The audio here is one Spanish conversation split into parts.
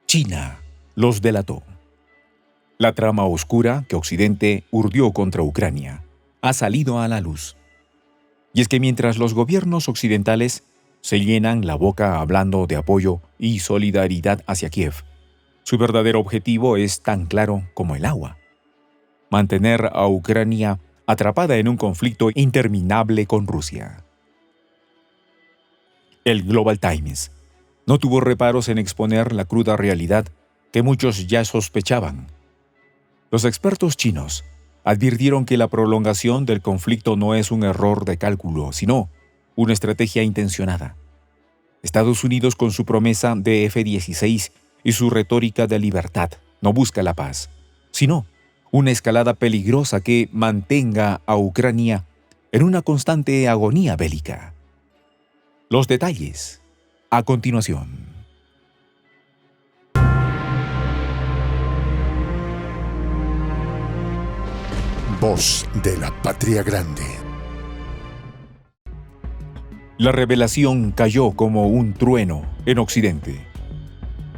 China los delató. La trama oscura que Occidente urdió contra Ucrania ha salido a la luz. Y es que mientras los gobiernos occidentales se llenan la boca hablando de apoyo y solidaridad hacia Kiev, su verdadero objetivo es tan claro como el agua: mantener a Ucrania atrapada en un conflicto interminable con Rusia. El Global Times no tuvo reparos en exponer la cruda realidad que muchos ya sospechaban. Los expertos chinos advirtieron que la prolongación del conflicto no es un error de cálculo, sino una estrategia intencionada. Estados Unidos, con su promesa de F-16 y su retórica de libertad, no busca la paz, sino una escalada peligrosa que mantenga a Ucrania en una constante agonía bélica. Los detalles a continuación. Voz de la Patria Grande. La revelación cayó como un trueno en Occidente.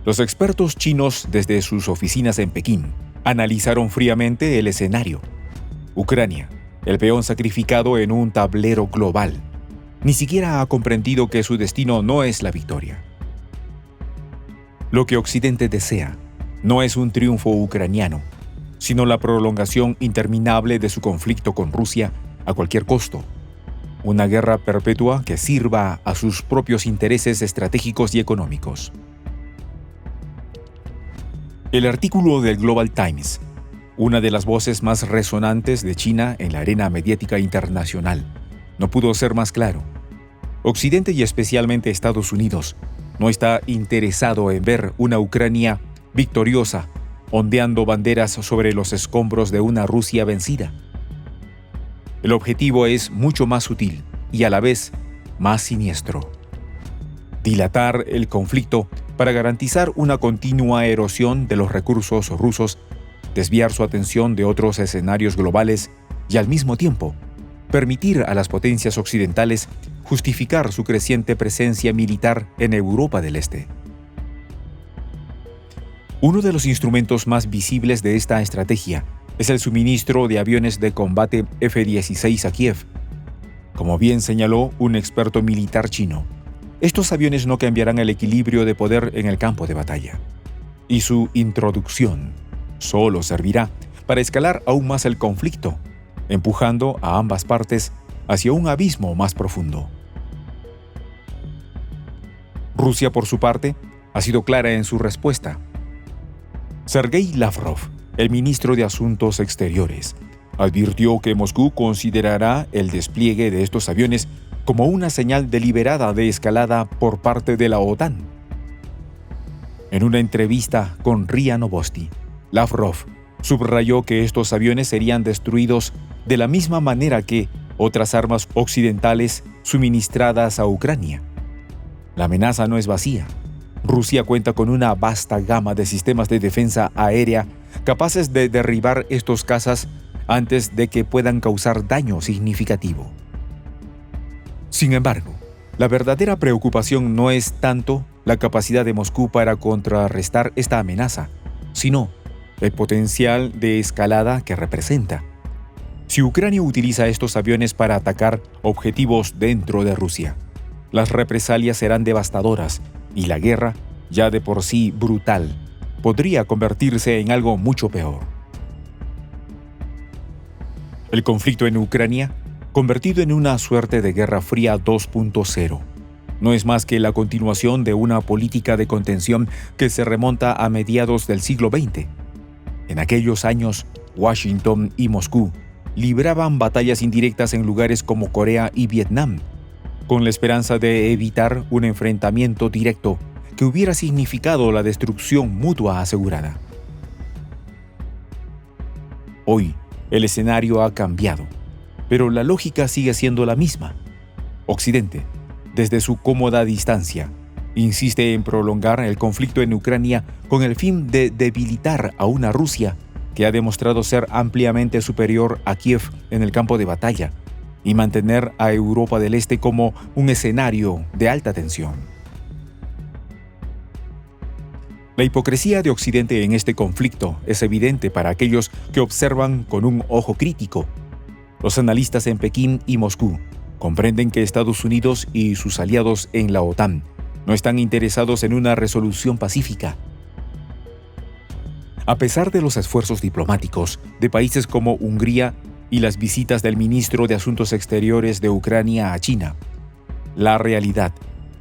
Los expertos chinos, desde sus oficinas en Pekín, analizaron fríamente el escenario. Ucrania, el peón sacrificado en un tablero global, ni siquiera ha comprendido que su destino no es la victoria. Lo que Occidente desea no es un triunfo ucraniano, sino la prolongación interminable de su conflicto con Rusia a cualquier costo. Una guerra perpetua que sirva a sus propios intereses estratégicos y económicos. El artículo del Global Times, una de las voces más resonantes de China en la arena mediática internacional, no pudo ser más claro. Occidente y especialmente Estados Unidos no está interesado en ver una Ucrania victoriosa, ondeando banderas sobre los escombros de una Rusia vencida. El objetivo es mucho más sutil y a la vez más siniestro: dilatar el conflicto para garantizar una continua erosión de los recursos rusos, desviar su atención de otros escenarios globales y al mismo tiempo permitir a las potencias occidentales justificar su creciente presencia militar en Europa del Este. Uno de los instrumentos más visibles de esta estrategia es el suministro de aviones de combate F-16 a Kiev. Como bien señaló un experto militar chino, estos aviones no cambiarán el equilibrio de poder en el campo de batalla, y su introducción solo servirá para escalar aún más el conflicto, empujando a ambas partes hacia un abismo más profundo. Rusia, por su parte, ha sido clara en su respuesta. Sergei Lavrov, el ministro de Asuntos Exteriores, advirtió que Moscú considerará el despliegue de estos aviones como una señal deliberada de escalada por parte de la OTAN. En una entrevista con RIA Novosti, Lavrov subrayó que estos aviones serían destruidos de la misma manera que otras armas occidentales suministradas a Ucrania. La amenaza no es vacía. Rusia cuenta con una vasta gama de sistemas de defensa aérea capaces de derribar estos cazas antes de que puedan causar daño significativo. Sin embargo, la verdadera preocupación no es tanto la capacidad de Moscú para contrarrestar esta amenaza, sino el potencial de escalada que representa. Si Ucrania utiliza estos aviones para atacar objetivos dentro de Rusia, las represalias serán devastadoras y la guerra, ya de por sí brutal, podría convertirse en algo mucho peor. El conflicto en Ucrania, convertido en una suerte de Guerra Fría 2.0, no es más que la continuación de una política de contención que se remonta a mediados del siglo XX. En aquellos años, Washington y Moscú libraban batallas indirectas en lugares como Corea y Vietnam, con la esperanza de evitar un enfrentamiento directo que hubiera significado la destrucción mutua asegurada. Hoy, el escenario ha cambiado, pero la lógica sigue siendo la misma. Occidente, desde su cómoda distancia, insiste en prolongar el conflicto en Ucrania con el fin de debilitar a una Rusia que ha demostrado ser ampliamente superior a Kiev en el campo de batalla y mantener a Europa del Este como un escenario de alta tensión. La hipocresía de Occidente en este conflicto es evidente para aquellos que observan con un ojo crítico. Los analistas en Pekín y Moscú comprenden que Estados Unidos y sus aliados en la OTAN no están interesados en una resolución pacífica. A pesar de los esfuerzos diplomáticos de países como Hungría y las visitas del ministro de Asuntos Exteriores de Ucrania a China, la realidad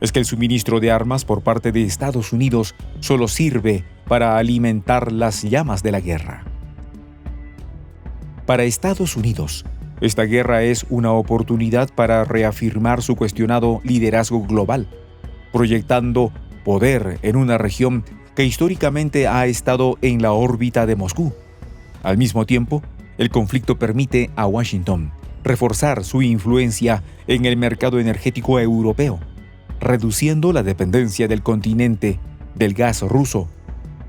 es que el suministro de armas por parte de Estados Unidos solo sirve para alimentar las llamas de la guerra. Para Estados Unidos, esta guerra es una oportunidad para reafirmar su cuestionado liderazgo global, proyectando poder en una región que históricamente ha estado en la órbita de Moscú. Al mismo tiempo, el conflicto permite a Washington reforzar su influencia en el mercado energético europeo, reduciendo la dependencia del continente del gas ruso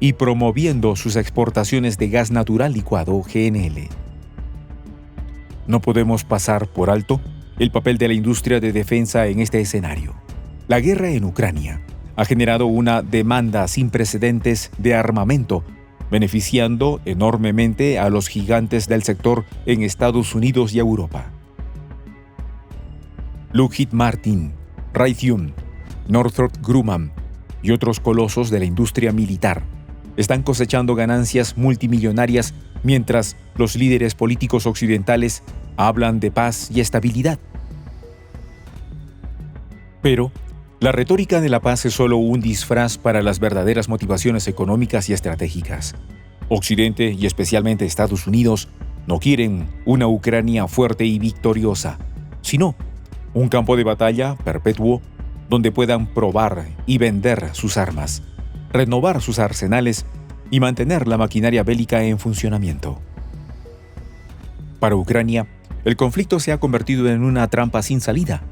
y promoviendo sus exportaciones de gas natural licuado (GNL). No podemos pasar por alto el papel de la industria de defensa en este escenario. La guerra en Ucrania ha generado una demanda sin precedentes de armamento, beneficiando enormemente a los gigantes del sector en Estados Unidos y Europa. Lockheed Martin, Raytheon, Northrop Grumman y otros colosos de la industria militar están cosechando ganancias multimillonarias mientras los líderes políticos occidentales hablan de paz y estabilidad. Pero la retórica de la paz es solo un disfraz para las verdaderas motivaciones económicas y estratégicas. Occidente y especialmente Estados Unidos no quieren una Ucrania fuerte y victoriosa, sino un campo de batalla perpetuo donde puedan probar y vender sus armas, renovar sus arsenales y mantener la maquinaria bélica en funcionamiento. Para Ucrania, el conflicto se ha convertido en una trampa sin salida.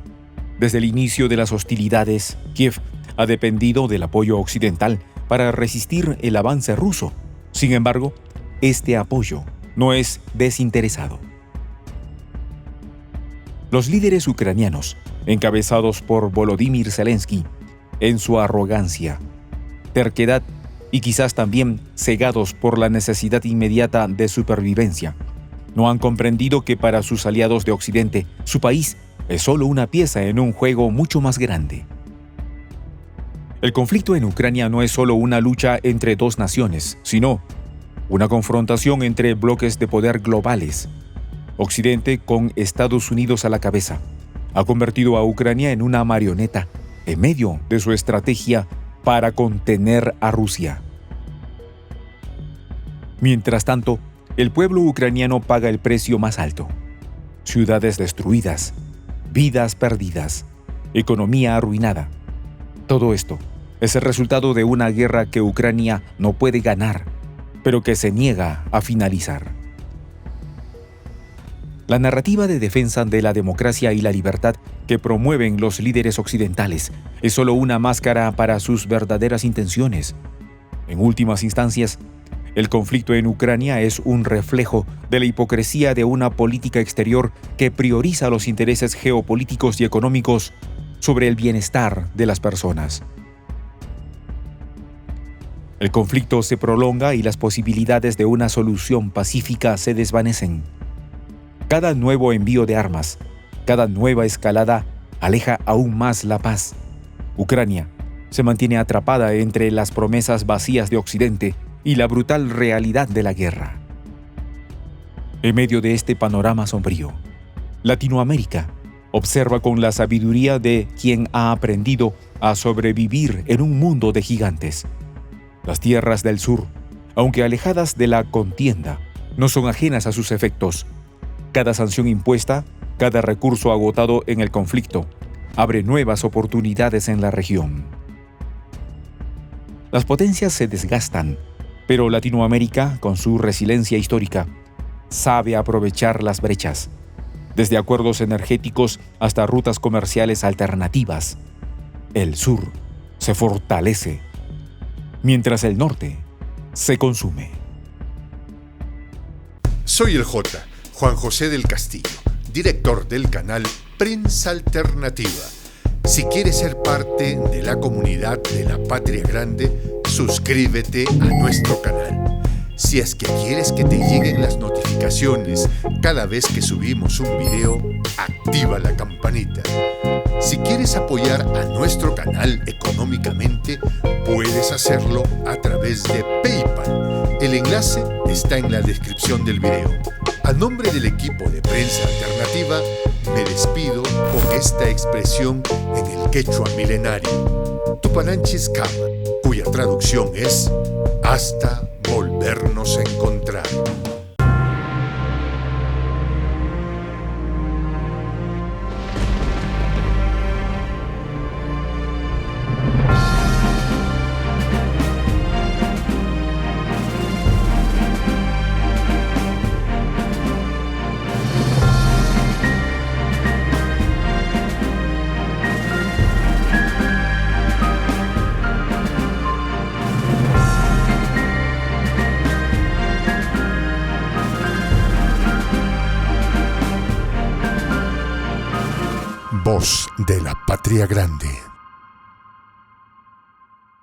Desde el inicio de las hostilidades, Kiev ha dependido del apoyo occidental para resistir el avance ruso. Sin embargo, este apoyo no es desinteresado. Los líderes ucranianos, encabezados por Volodymyr Zelensky, en su arrogancia, terquedad y quizás también cegados por la necesidad inmediata de supervivencia, no han comprendido que para sus aliados de Occidente, su país es solo una pieza en un juego mucho más grande. El conflicto en Ucrania no es solo una lucha entre dos naciones, sino una confrontación entre bloques de poder globales. Occidente, con Estados Unidos a la cabeza, ha convertido a Ucrania en una marioneta en medio de su estrategia para contener a Rusia. Mientras tanto, el pueblo ucraniano paga el precio más alto. Ciudades destruidas, vidas perdidas, economía arruinada. Todo esto es el resultado de una guerra que Ucrania no puede ganar, pero que se niega a finalizar. La narrativa de defensa de la democracia y la libertad que promueven los líderes occidentales es solo una máscara para sus verdaderas intenciones. En últimas instancias, el conflicto en Ucrania es un reflejo de la hipocresía de una política exterior que prioriza los intereses geopolíticos y económicos sobre el bienestar de las personas. El conflicto se prolonga y las posibilidades de una solución pacífica se desvanecen. Cada nuevo envío de armas, cada nueva escalada aleja aún más la paz. Ucrania se mantiene atrapada entre las promesas vacías de Occidente y la brutal realidad de la guerra. En medio de este panorama sombrío, Latinoamérica observa con la sabiduría de quien ha aprendido a sobrevivir en un mundo de gigantes. Las tierras del sur, aunque alejadas de la contienda, no son ajenas a sus efectos. Cada sanción impuesta, cada recurso agotado en el conflicto, abre nuevas oportunidades en la región. Las potencias se desgastan, pero Latinoamérica, con su resiliencia histórica, sabe aprovechar las brechas, desde acuerdos energéticos hasta rutas comerciales alternativas. El sur se fortalece, mientras el norte se consume. Soy el J, Juan José del Castillo, director del canal Prensa Alternativa. Si quieres ser parte de la comunidad de la Patria Grande, suscríbete a nuestro canal. Si es que quieres que te lleguen las notificaciones cada vez que subimos un video, activa la campanita. Si quieres apoyar a nuestro canal económicamente, puedes hacerlo a través de PayPal. El enlace está en la descripción del video. A nombre del equipo de Prensa Alternativa, me despido con esta expresión en el quechua milenario, Tupananchis Kama, cuya traducción es hasta volvernos a encontrar. Voz de la Patria Grande.